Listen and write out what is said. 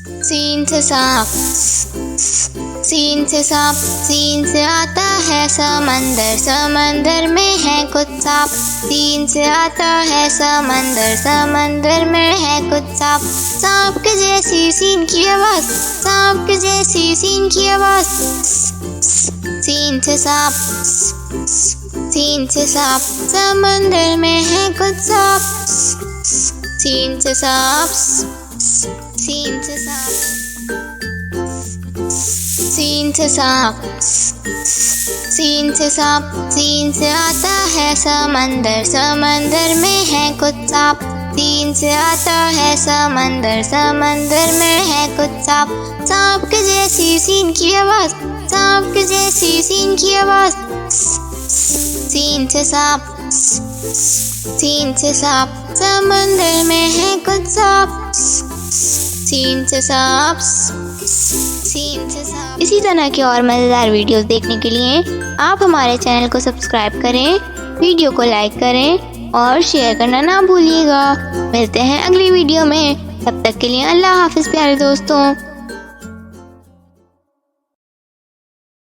Scene से सांप, scene से सांप, सीन से आता है समंदर, समंदर में है कुछ सांप। सीन से आता है समंदर, समंदर में है कुछ सांप। सांप के जैसी सीन की आवाज, सांप के जैसी सीन की आवाज। सीन से सांप, सीन से सांप, समंदर में है कुछ सांप। सीन से सांप, सीन से सांप, सीन से सांप, सीन से सांप, सीन से आता है समंदर, समंदर में है कुछ सांप। सीन से आता है समंदर, समंदर में है कुछ सांप। सांप के जैसी सीन की आवाज, सांप के जैसी सीन की आवाज। सीन से सांप, सीन से सांप, समंदर में है कुछ सांप। सीन से सांप, सीन से सांप। इसी तरह के और मज़ेदार वीडियोस देखने के लिए आप हमारे चैनल को सब्सक्राइब करें, वीडियो को लाइक करें और शेयर करना ना भूलिएगा। मिलते हैं अगली वीडियो में, तब तक के लिए अल्लाह हाफिज़ प्यारे दोस्तों।